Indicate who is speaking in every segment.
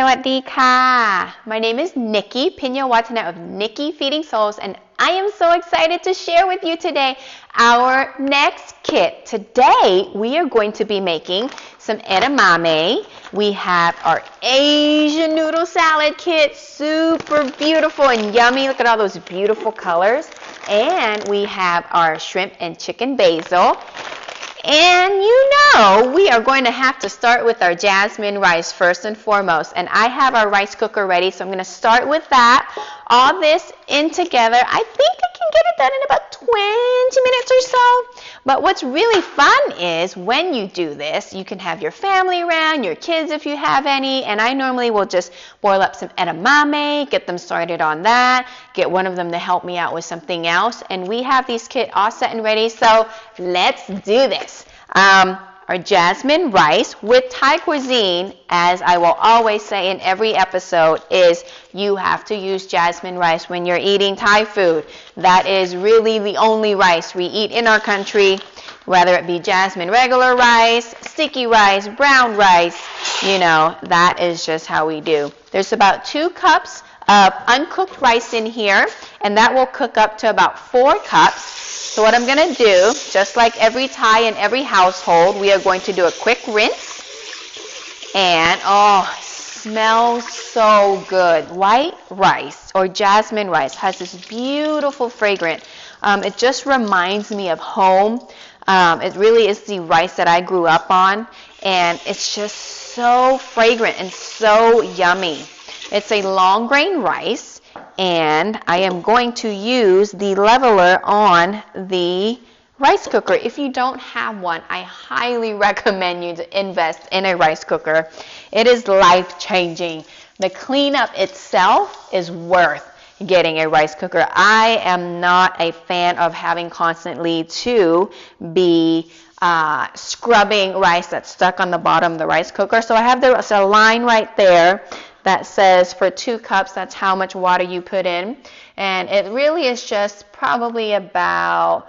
Speaker 1: สวัสดีค่ะ My name is Nikki Pinyawatana of Nikki Feeding Souls, and I am so excited to share with you today our next kit. Today we are going to be making some edamame. We have our Asian noodle salad kit, super beautiful and yummy. Look at all those beautiful colors. And we have our shrimp and chicken basil. And you know, we are going to have to start with our jasmine rice first and foremost. And I have our rice cooker ready, so I'm going to start with that. All this in together. I think I can get it done in about 20 minutes or so. But what's really fun is when you do this, you can have your family around, your kids if you have any. And I normally will just boil up some edamame, get them started on that, get one of them to help me out with something else. And we have these kits all set and ready, so let's do this. Our jasmine rice with Thai cuisine, as I will always say in every episode, is you have to use jasmine rice when you're eating Thai food. That is really the only rice we eat in our country, whether it be jasmine regular rice, sticky rice, brown rice, you know, that is just how we do. There's about 2 cups of uncooked rice in here, and that will cook up to about 4 cups. So what I'm going to do, just like every Thai in every household, we are going to do a quick rinse. And, oh, it smells so good. White rice or jasmine rice has this beautiful fragrance. It just reminds me of home. It really is the rice that I grew up on, and it's just so fragrant and so yummy. It's a long grain rice, and I am going to use the leveler on the rice cooker. If you don't have one, I highly recommend you to invest in a rice cooker. It is life-changing. The cleanup itself is worth getting a rice cooker. I am not a fan of having constantly to be scrubbing rice that's stuck on the bottom of the rice cooker. So I have a line right there that says for 2 cups, that's how much water you put in. And it really is just probably about,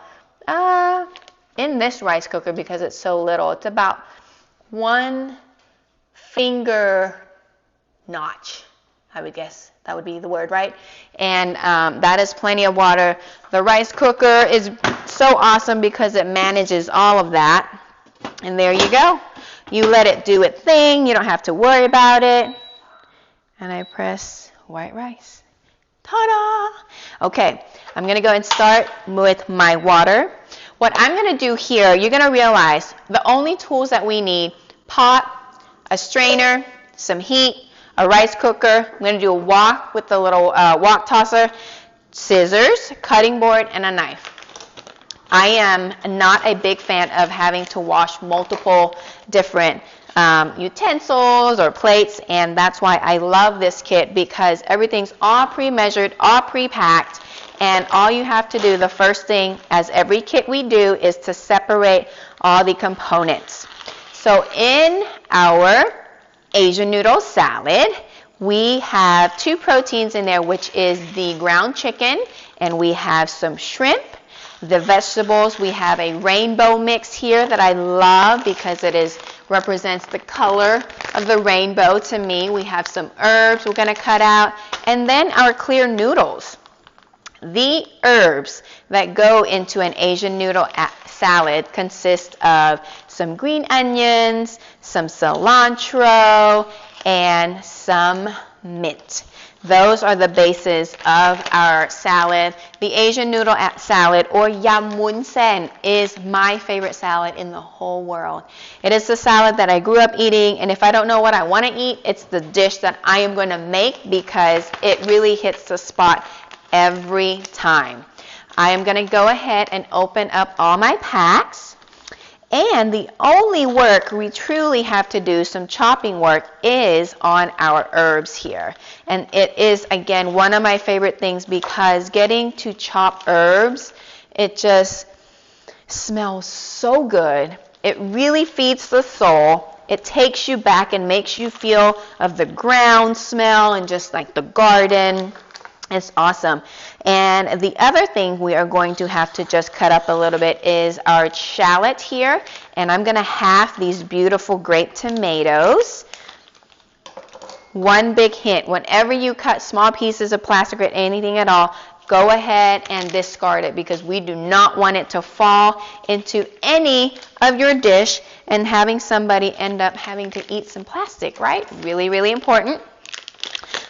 Speaker 1: in this rice cooker, because it's so little, it's about 1 finger notch, I would guess. That would be the word, right? And that is plenty of water. The rice cooker is so awesome because it manages all of that. And there you go. You let it do its thing. You don't have to worry about it. And I press white rice. Ta-da! Okay, I'm going to go and start with my water. What I'm going to do here, you're going to realize the only tools that we need: pot, a strainer, some heat, a rice cooker. I'm going to do a wok with the little wok tosser, scissors, cutting board, and a knife. I am not a big fan of having to wash multiple different utensils or plates, and that's why I love this kit, because everything's all pre-measured, all pre-packed, and all you have to do, the first thing, as every kit we do, is to separate all the components. So in our Asian noodle salad, we have 2 proteins in there, which is the ground chicken, and we have some shrimp. The vegetables, we have a rainbow mix here that I love because it represents the color of the rainbow to me. We have some herbs we're going to cut out, and then our clear noodles. The herbs that go into an Asian noodle salad consist of some green onions, some cilantro, and some mint. Those are the bases of our salad. The Asian noodle salad, or yam mun sen, is my favorite salad in the whole world. It is the salad that I grew up eating, and if I don't know what I want to eat, it's the dish that I am going to make because it really hits the spot every time. I am going to go ahead and open up all my packs. And the only work we truly have to do, some chopping work, is on our herbs here. And it is, again, one of my favorite things because getting to chop herbs, it just smells so good. It really feeds the soul. It takes you back and makes you feel of the ground smell and just like the garden. It's awesome. And the other thing we are going to have to just cut up a little bit is our shallot here. And I'm going to half these beautiful grape tomatoes. one big hint. Whenever you cut small pieces of plastic or anything at all, go ahead and discard it, because we do not want it to fall into any of your dish and having somebody end up having to eat some plastic, right? Really, really important.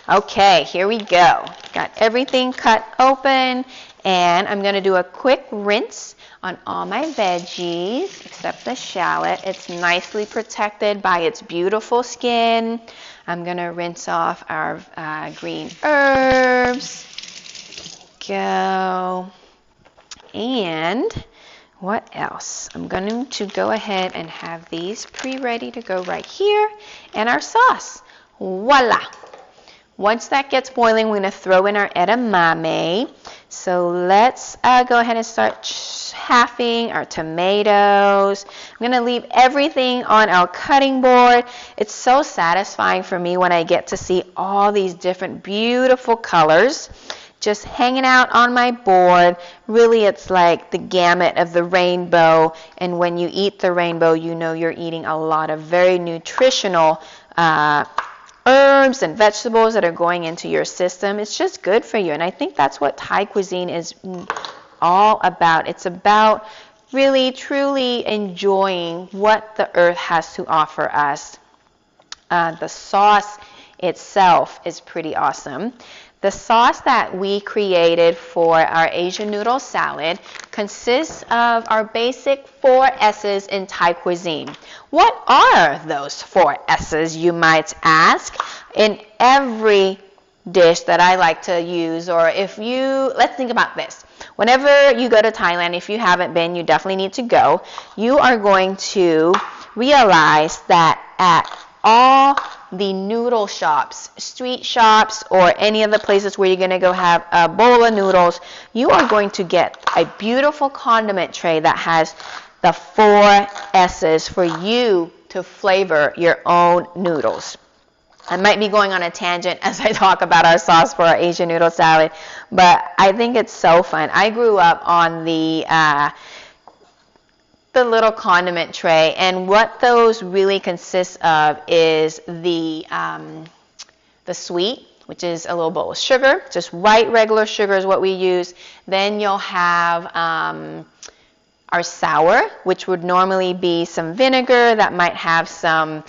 Speaker 1: Okay, here we go. Got everything cut open, and I'm going to do a quick rinse on all my veggies except the shallot. It's nicely protected by its beautiful skin. I'm going to rinse off our green herbs. Go. And what else? I'm going to go ahead and have these pre-ready to go right here, and our sauce. Voila! Once that gets boiling, we're going to throw in our edamame. So let's go ahead and start halving our tomatoes. I'm going to leave everything on our cutting board. It's so satisfying for me when I get to see all these different beautiful colors just hanging out on my board. Really, it's like the gamut of the rainbow. And when you eat the rainbow, you know you're eating a lot of very nutritional herbs and vegetables that are going into your system. It's just good for you. And I think that's what Thai cuisine is all about. It's about really, truly enjoying what the earth has to offer us. The sauce itself is pretty awesome. The sauce that we created for our Asian noodle salad consists of our basic 4 S's in Thai cuisine. What are those 4 S's, you might ask? In every dish that I like to use, or let's think about this. Whenever you go to Thailand, if you haven't been, you definitely need to go. You are going to realize that at all the noodle shops, street shops, or any of the places where you're going to go have a bowl of noodles, you are going to get a beautiful condiment tray that has the 4 S's for you to flavor your own noodles. I might be going on a tangent as I talk about our sauce for our Asian noodle salad, but I think it's so fun. I grew up on the little condiment tray, and what those really consist of is the sweet, which is a little bowl of sugar, just white regular sugar is what we use. Then you'll have our sour, which would normally be some vinegar that might have some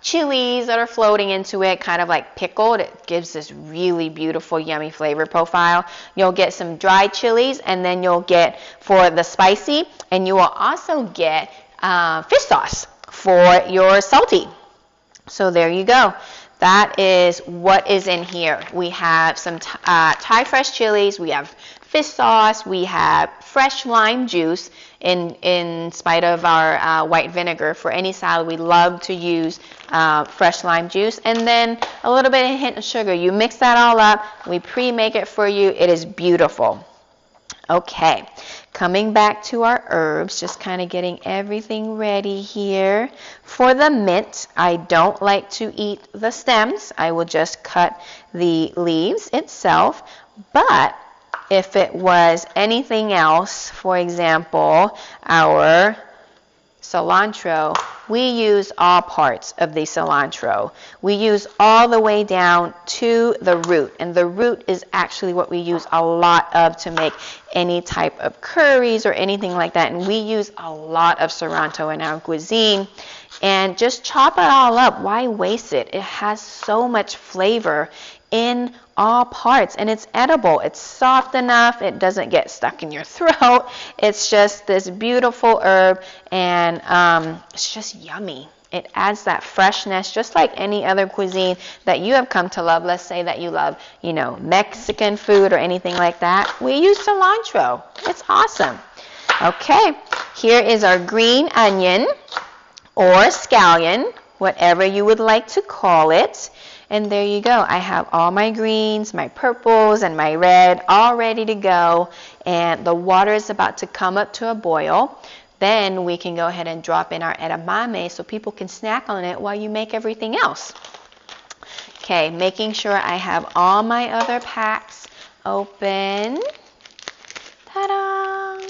Speaker 1: chilies that are floating into it, kind of like pickled. It gives this really beautiful, yummy flavor profile. You'll get some dried chilies, and then you'll get for the spicy, and you will also get fish sauce for your salty. So there you go. That is what is in here. We have some Thai fresh chilies, we have fish sauce, we have fresh lime juice in spite of our white vinegar. For any salad, we love to use fresh lime juice, and then a little bit of a hint of sugar. You mix that all up, we pre-make it for you. It is beautiful. Okay, coming back to our herbs, just kind of getting everything ready here. For the mint, I don't like to eat the stems. I will just cut the leaves itself. But if it was anything else, for example, our cilantro, we use all parts of the cilantro. We use all the way down to the root, and the root is actually what we use a lot of to make any type of curries or anything like that, and we use a lot of cilantro in our cuisine. And just chop it all up. Why waste it? It has so much flavor in all parts, and it's edible. It's soft enough, it doesn't get stuck in your throat. It's just this beautiful herb, and it's just yummy. It adds that freshness, just like any other cuisine that you have come to love. Let's say that you love, Mexican food or anything like that. We use cilantro. It's awesome. Okay, here is our green onion or scallion, whatever you would like to call it. And there you go. I have all my greens, my purples, and my red all ready to go. And the water is about to come up to a boil. Then we can go ahead and drop in our edamame so people can snack on it while you make everything else. Okay, making sure I have all my other packs open. Ta-da!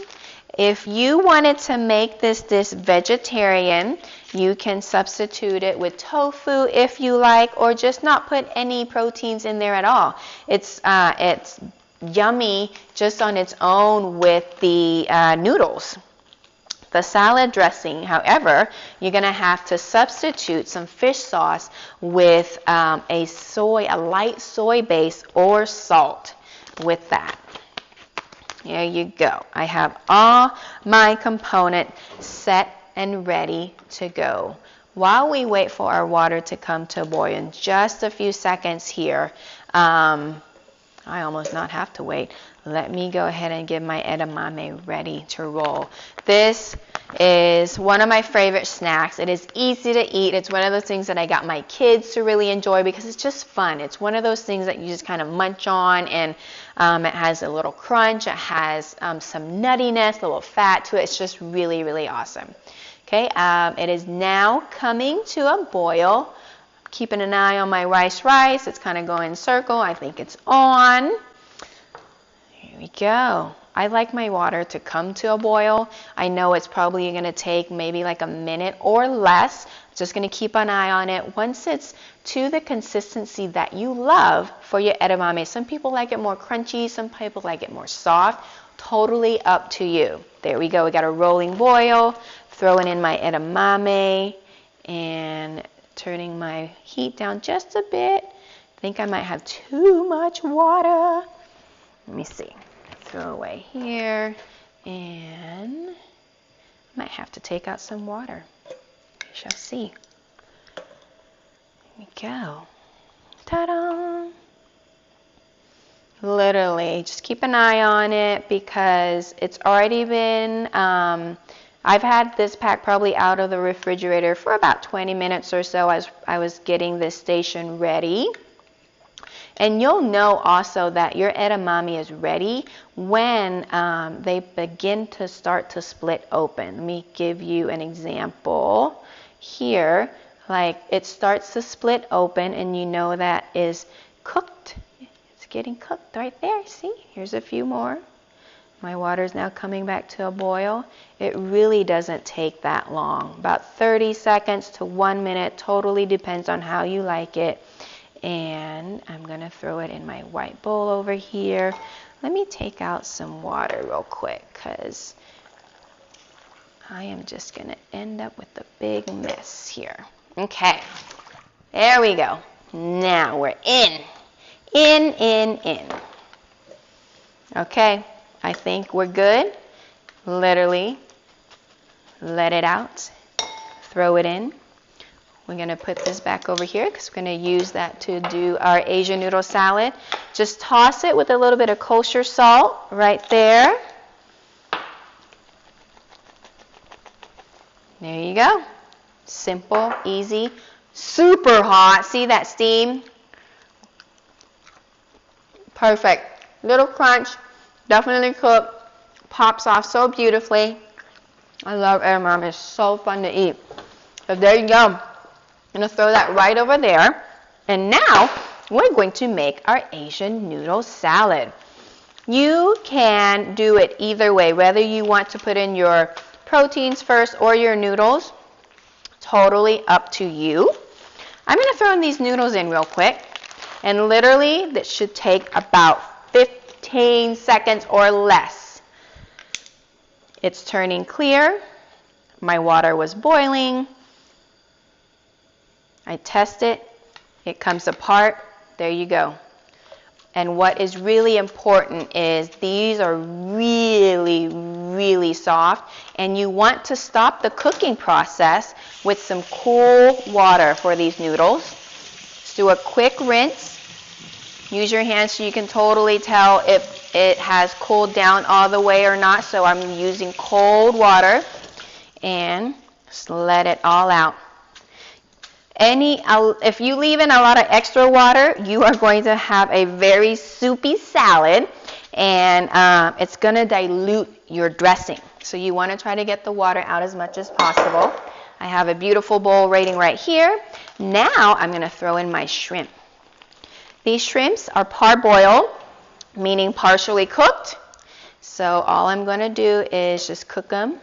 Speaker 1: If you wanted to make this vegetarian, You can substitute it with tofu if you like, or just not put any proteins in there at all. It's yummy just on its own with the noodles. The salad dressing, however, you're going to have to substitute some fish sauce with a light soy base or salt with that. There you go. I have all my components set and ready to go. While we wait for our water to come to a boil, in just a few seconds here, I almost not have to wait. Let me go ahead and get my edamame ready to roll. This is one of my favorite snacks. It is easy to eat. It's one of those things that I got my kids to really enjoy because it's just fun. It's one of those things that you just kind of munch on, and it has a little crunch. It has some nuttiness, a little fat to it. It's just really, really awesome. Okay, it is now coming to a boil. Keeping an eye on my rice. It's kind of going in circle. I think it's on. Here we go. I like my water to come to a boil. I know it's probably going to take maybe like a minute or less. Just going to keep an eye on it. Once it's to the consistency that you love for your edamame. Some people like it more crunchy. Some people like it more soft. Totally up to you. There we go. We got a rolling boil. Throwing in my edamame and turning my heat down just a bit. I think I might have too much water. Let me see. Throw away here, and might have to take out some water. We shall see. Here we go. Ta-da! Literally, just keep an eye on it because it's already been, I've had this pack probably out of the refrigerator for about 20 minutes or so as I was getting this station ready. And you'll know also that your edamame is ready when they begin to start to split open. Let me give you an example here. Like it starts to split open and you know that is cooked. It's getting cooked right there. See, here's a few more. My water is now coming back to a boil. It really doesn't take that long. About 30 seconds to 1 minute. Totally depends on how you like it. And I'm going to throw it in my white bowl over here. Let me take out some water real quick because I am just going to end up with a big mess here. Okay. There we go. Now we're in. In. Okay. I think we're good. Literally, let it out. Throw it in. We're going to put this back over here because we're going to use that to do our Asian noodle salad. Just toss it with a little bit of kosher salt right there. There you go. Simple, easy, super hot. See that steam? Perfect. Little crunch. Definitely cooked. Pops off so beautifully. I love edamame. It's so fun to eat. So there you go. I'm going to throw that right over there. And now we're going to make our Asian noodle salad. You can do it either way, whether you want to put in your proteins first or your noodles. Totally up to you. I'm going to throw in these noodles in real quick. And literally, this should take about 15 seconds or less. It's turning clear. My water was boiling. I test it. It comes apart. There you go. And what is really important is these are really, really soft. And you want to stop the cooking process with some cool water for these noodles. Just do a quick rinse. Use your hands so you can totally tell if it has cooled down all the way or not. So I'm using cold water and just let it all out. If you leave in a lot of extra water, you are going to have a very soupy salad, and it's going to dilute your dressing. So you want to try to get the water out as much as possible. I have a beautiful bowl waiting right here. Now I'm going to throw in my shrimp. These shrimps are parboiled, meaning partially cooked. So all I'm going to do is just cook them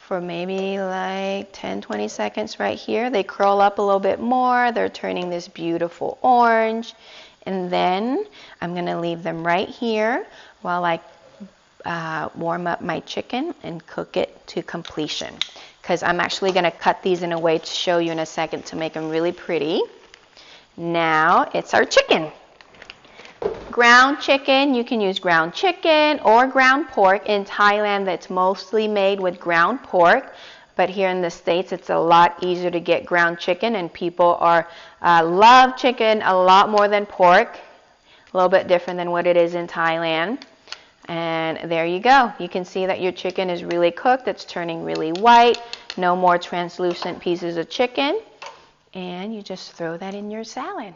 Speaker 1: for maybe like 10-20 seconds right here. They curl up a little bit more. They're turning this beautiful orange. And then I'm going to leave them right here while I warm up my chicken and cook it to completion. Because I'm actually going to cut these in a way to show you in a second to make them really pretty. Now it's our chicken. Ground chicken, you can use ground chicken or ground pork. In Thailand, that's mostly made with ground pork. But here in the States, it's a lot easier to get ground chicken, and people love chicken a lot more than pork. A little bit different than what it is in Thailand. And there you go. You can see that your chicken is really cooked. It's turning really white. No more translucent pieces of chicken. And you just throw that in your salad.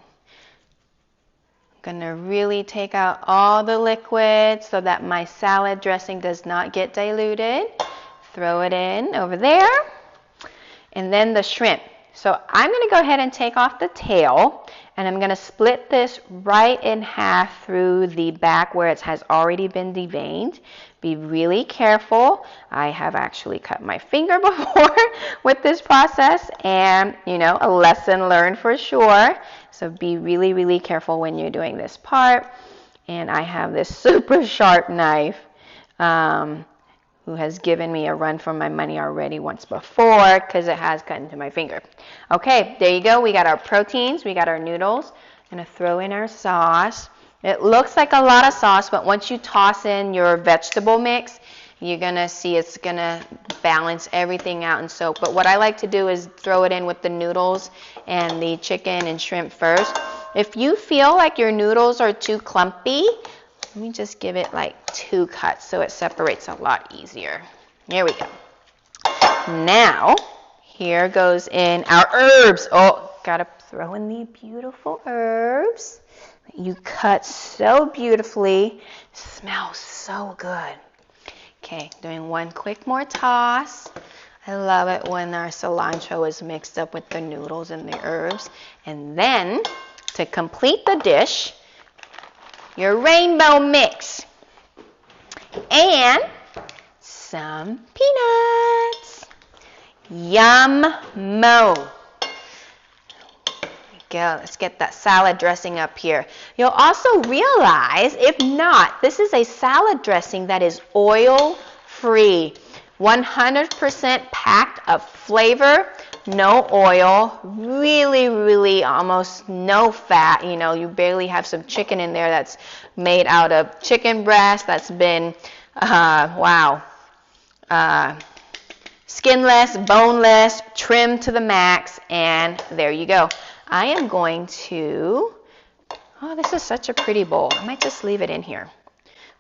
Speaker 1: I'm going to really take out all the liquid so that my salad dressing does not get diluted. Throw it in over there. And then the shrimp. So I'm going to go ahead and take off the tail, and I'm going to split this right in half through the back where it has already been deveined. Be really careful. I have actually cut my finger before with this process, and a lesson learned for sure. So be really, really careful when you're doing this part. And I have this super sharp knife who has given me a run for my money already once before because it has cut into my finger. Okay, there you go. We got our proteins. We got our noodles. I'm going to throw in our sauce. It looks like a lot of sauce, but once you toss in your vegetable mix, you're going to see it's going to balance everything out and soak. But what I like to do is throw it in with the noodles and the chicken and shrimp first. If you feel like your noodles are too clumpy, let me just give it like 2 cuts so it separates a lot easier. There we go. Now, here goes in our herbs. Oh, gotta throw in the beautiful herbs that you cut so beautifully. Smells so good. Okay, doing one quick more toss. I love it when our cilantro is mixed up with the noodles and the herbs. And then, to complete the dish, your rainbow mix and some peanuts. Yum-mo. Go. Let's get that salad dressing up here. You'll also realize, if not, this is a salad dressing that is oil-free. 100% packed of flavor, no oil, really, really almost no fat. You barely have some chicken in there that's made out of chicken breast that's been, skinless, boneless, trimmed to the max, and there you go. I am going to, this is such a pretty bowl. I might just leave it in here.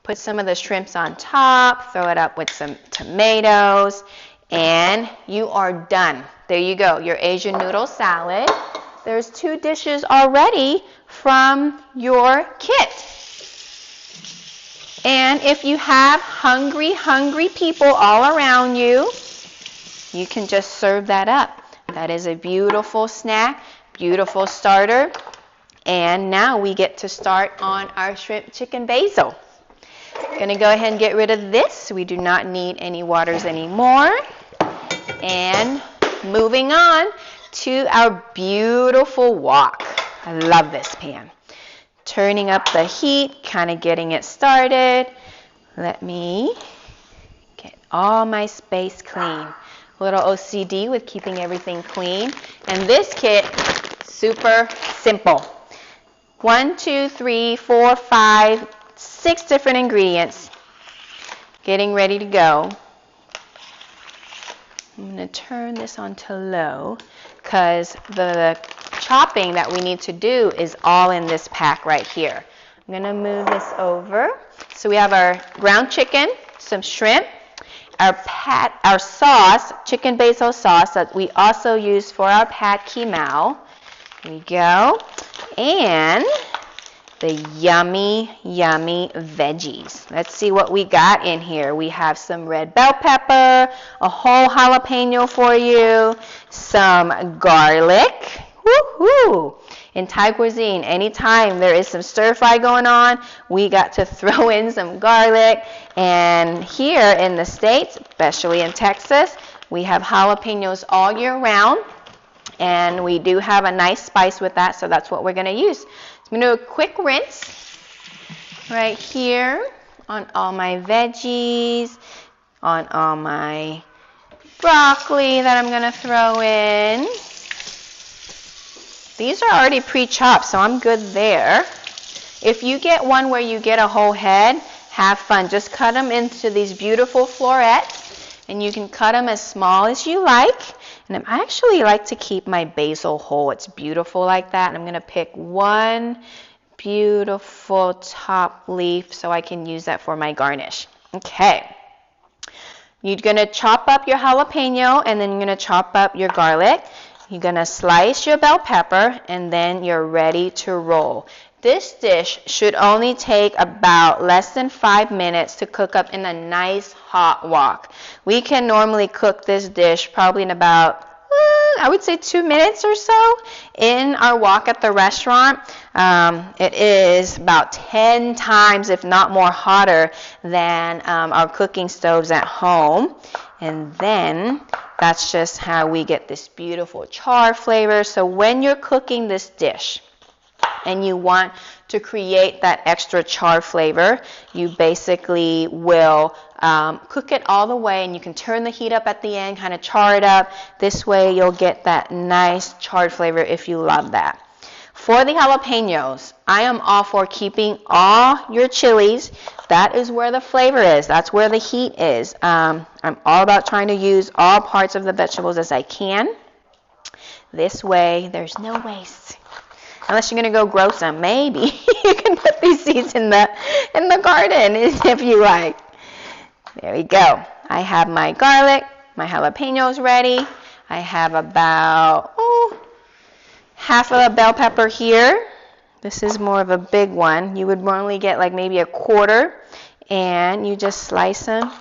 Speaker 1: Put some of the shrimps on top, throw it up with some tomatoes, and you are done. There you go, your Asian noodle salad. There's 2 dishes already from your kit. And if you have hungry people all around you, you can just serve that up. That is a beautiful snack, beautiful starter. And now we get to start on our shrimp chicken basil. Gonna go ahead and get rid of this. We do not need any waters anymore. And moving on to our beautiful wok. I love this pan. Turning up the heat, kind of getting it started. Let me get all my space clean. A little OCD with keeping everything clean. And this kit, super simple. 1, 2, 3, 4, 5, 6 different ingredients. Getting ready to go. I'm going to turn this on to low because the chopping that we need to do is all in this pack right here. I'm going to move this over. So we have our ground chicken, some shrimp, our sauce, chicken basil sauce that we also use for our pad kee mao. There we go. And the yummy, yummy veggies. Let's see what we got in here. We have some red bell pepper, a whole jalapeno for you, some garlic. Woo-hoo! In Thai cuisine, anytime there is some stir fry going on, we got to throw in some garlic. And here in the States, especially in Texas, We have jalapenos all year round, and we do have a nice spice with that, so that's what we're going to use. So I'm going to do a quick rinse right here on all my veggies, on all my broccoli that I'm going to throw in. These are already pre-chopped, so I'm good there. If you get one where you get a whole head, have fun. Just cut them into these beautiful florets, and you can cut them as small as you like. And I actually like to keep my basil whole. It's beautiful like that. And I'm going to pick one beautiful top leaf so I can use that for my garnish. Okay. You're going to chop up your jalapeno, and then you're going to chop up your garlic. You're going to slice your bell pepper, and then you're ready to roll. This dish should only take about less than 5 minutes to cook up in a nice hot wok. We can normally cook this dish probably in about, I would say 2 minutes or so in our wok at the restaurant. It is about 10 times, if not more, hotter than our cooking stoves at home. And then that's just how we get this beautiful char flavor. So when you're cooking this dish, and you want to create that extra char flavor, you basically will cook it all the way, and you can turn the heat up at the end, kind of char it up. This way you'll get that nice charred flavor if you love that. For the jalapenos, I am all for keeping all your chilies. That is where the flavor is. That's where the heat is. I'm all about trying to use all parts of the vegetables as I can. This way, there's no waste. Unless you're going to go grow some, maybe you can put these seeds in the garden if you like. There we go. I have my garlic, my jalapenos ready. I have about half of a bell pepper here. This is more of a big one. You would normally get like maybe a quarter, and you just slice them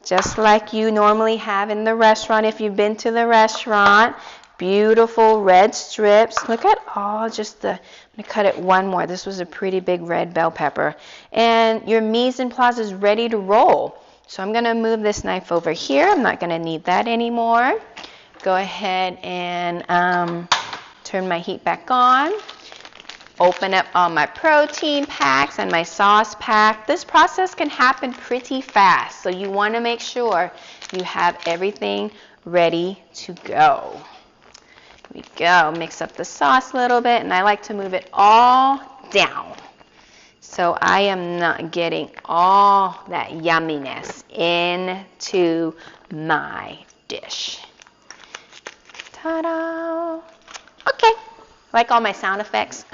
Speaker 1: just like you normally have in the restaurant if you've been to the restaurant. Beautiful red strips. Look at all just I'm going to cut it one more. This was a pretty big red bell pepper. And your mise en place is ready to roll. So I'm going to move this knife over here. I'm not going to need that anymore. Go ahead and turn my heat back on. Open up all my protein packs and my sauce pack. This process can happen pretty fast, so you want to make sure you have everything ready to go. Here we go. Mix up the sauce a little bit, and I like to move it all down, so I am not getting all that yumminess into my dish. Ta-da! Okay. Like all my sound effects.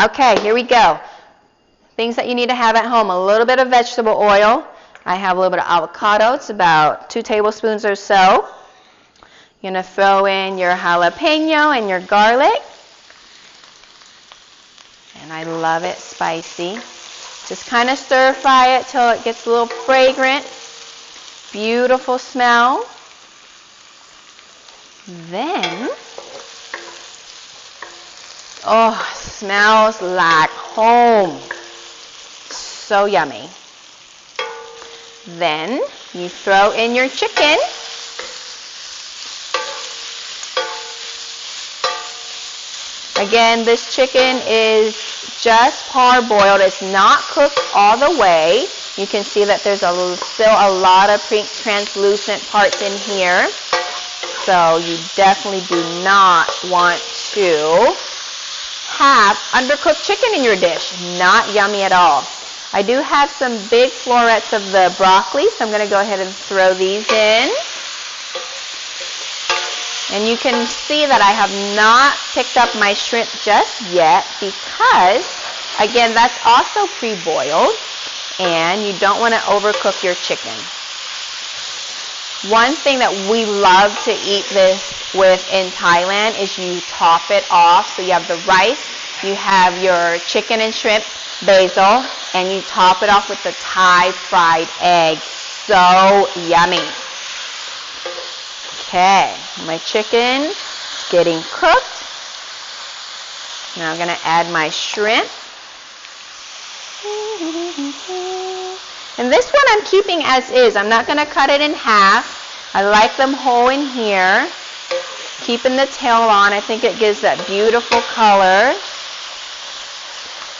Speaker 1: Okay, here we go. Things that you need to have at home. A little bit of vegetable oil. I have a little bit of avocado. It's about 2 tablespoons or so. You're going to throw in your jalapeno and your garlic. And I love it spicy. Just kind of stir fry it till it gets a little fragrant. Beautiful smell. Then, smells like home. So yummy. Then you throw in your chicken. Again, this chicken is just parboiled. It's not cooked all the way. You can see that there's still a lot of translucent parts in here. So you definitely do not want to have undercooked chicken in your dish. Not yummy at all. I do have some big florets of the broccoli, so I'm going to go ahead and throw these in. And you can see that I have not picked up my shrimp just yet because, again, that's also pre-boiled, and you don't want to overcook your chicken. One thing that we love to eat this with in Thailand is you top it off. So you have the rice, you have your chicken and shrimp, basil, and you top it off with the Thai fried egg. So yummy. Okay, my chicken is getting cooked. Now I'm going to add my shrimp. And this one I'm keeping as is. I'm not going to cut it in half. I like them whole in here. Keeping the tail on. I think it gives that beautiful color.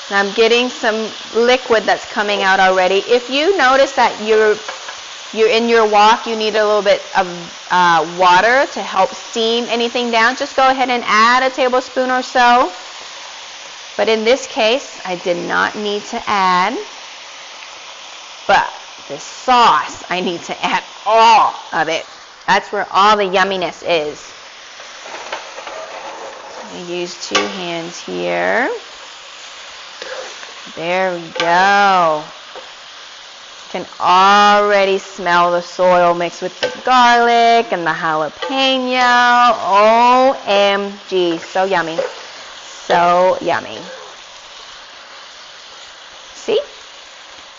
Speaker 1: And I'm getting some liquid that's coming out already. If you notice that you're in your wok, you need a little bit of water to help steam anything down, just go ahead and add a tablespoon or so. But in this case, I did not need to add. But the sauce, I need to add all of it. That's where all the yumminess is. I use 2 hands here. There we go. Can already smell the soil mixed with the garlic and the jalapeno. OMG, so yummy. So yummy. See?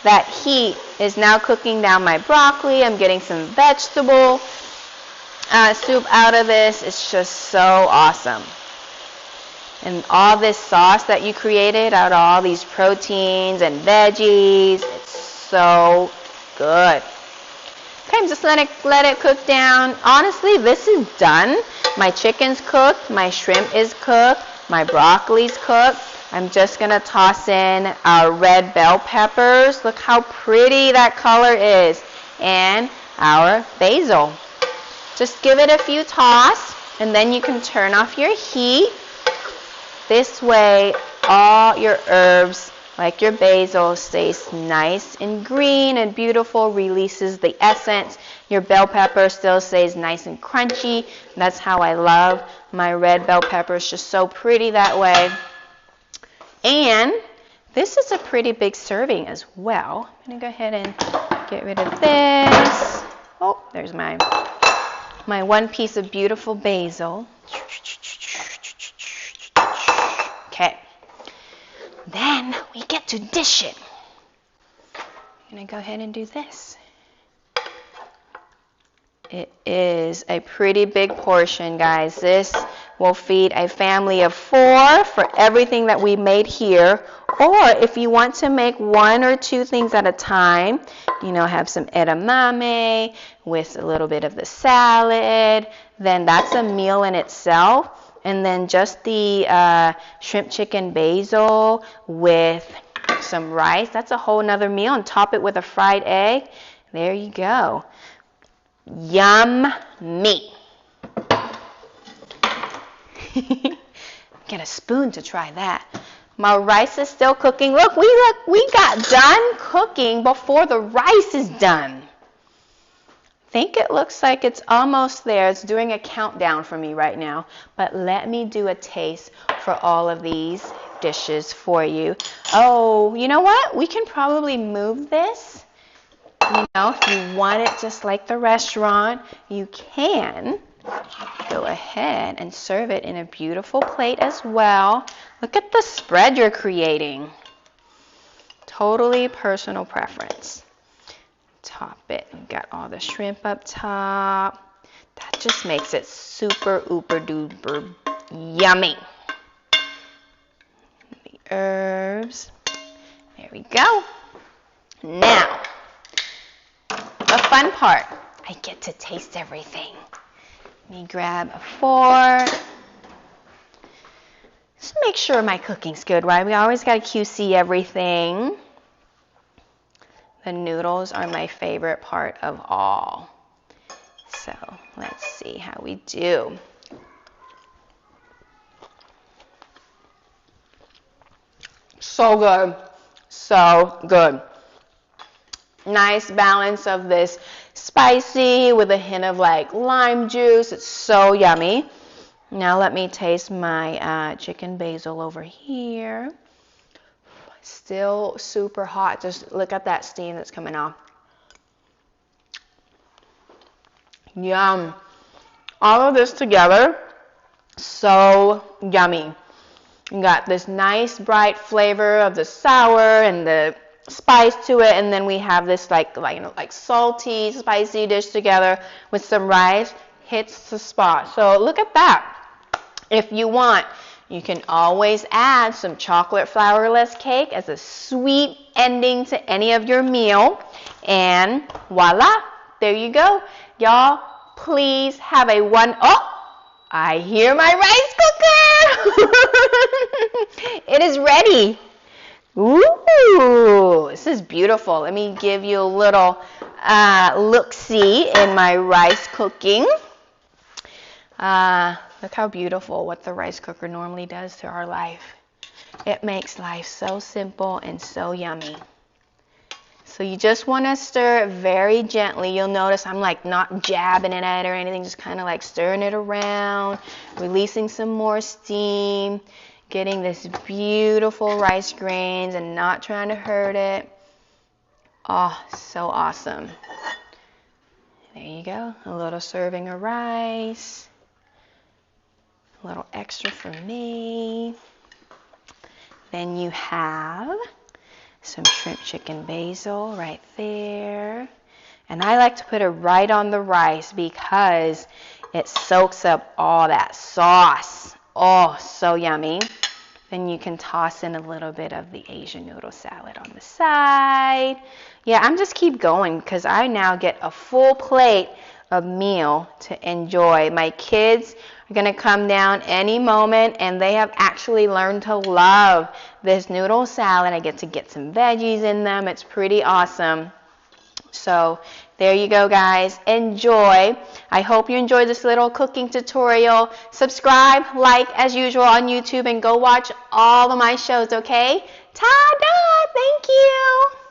Speaker 1: That heat is now cooking down my broccoli. I'm getting some vegetable soup out of this. It's just so awesome. And all this sauce that you created out of all these proteins and veggies, it's so good. Okay, I'm just let it cook down. Honestly, this is done. My chicken's cooked, my shrimp is cooked, my broccoli's cooked. I'm just gonna toss in our red bell peppers. Look how pretty that color is. And our basil. Just give it a few tosses, and then you can turn off your heat. This way, all your herbs, like your basil, stays nice and green and beautiful, releases the essence. Your bell pepper still stays nice and crunchy. That's how I love my red bell peppers, just so pretty that way. And this is a pretty big serving as well. I'm going to go ahead and get rid of this. Oh, there's my one piece of beautiful basil. Okay. Then we get to dish it. I'm going to go ahead and do this. It is a pretty big portion, guys. This will feed a family of 4 for everything that we made here. Or if you want to make 1 or 2 things at a time, you know, have some edamame with a little bit of the salad, then that's a meal in itself. And then just the shrimp chicken basil with some rice, that's a whole nother meal. And top it with a fried egg. There you go. Yummy. Get a spoon to try that. My rice is still cooking. Look, we got done cooking before the rice is done. I think it looks like it's almost there. It's doing a countdown for me right now. But let me do a taste for all of these dishes for you. Oh, you know what? We can probably move this. You know, if you want it just like the restaurant, you can go ahead and serve it in a beautiful plate as well. Look at the spread you're creating. Totally personal preference. Top it. We've got all the shrimp up top. That just makes it super ooper duper yummy. The herbs. There we go. Now, the fun part. I get to taste everything. Let me grab a fork. Just make sure my cooking's good, right? We always got to QC everything. The noodles are my favorite part of all. So let's see how we do. So good. So good. Nice balance of this spicy with a hint of like lime juice. It's so yummy. Now let me taste my chicken basil over here. Still super hot. Just look at that steam that's coming off. Yum. All of this together, so yummy. You got this nice bright flavor of the sour and the spice to it, and then we have this like salty, spicy dish together with some rice. Hits the spot. So look at that. If you want, You can always add some chocolate flourless cake as a sweet ending to any of your meal. And voila, there you go. Y'all, please have a oh, I hear my rice cooker. It is ready. Ooh, this is beautiful. Let me give you a little look-see in my rice cooking. Look how beautiful what the rice cooker normally does to our life. It makes life so simple and so yummy. So you just want to stir it very gently. You'll notice I'm like not jabbing it at it or anything, just kind of like stirring it around, releasing some more steam, getting this beautiful rice grains and not trying to hurt it. Oh, so awesome. There you go, a little serving of rice. A little extra for me. Then you have some shrimp chicken basil right there. And I like to put it right on the rice because it soaks up all that sauce. Oh, so yummy. Then you can toss in a little bit of the Asian noodle salad on the side. Yeah, I'm just keep going because I now get a full plate of meal to enjoy. My kids are going to come down any moment and they have actually learned to love this noodle salad. I get to get some veggies in them. It's pretty awesome. So there you go, guys. Enjoy. I hope you enjoyed this little cooking tutorial. Subscribe, like as usual on YouTube, and go watch all of my shows, okay? Ta-da! Thank you!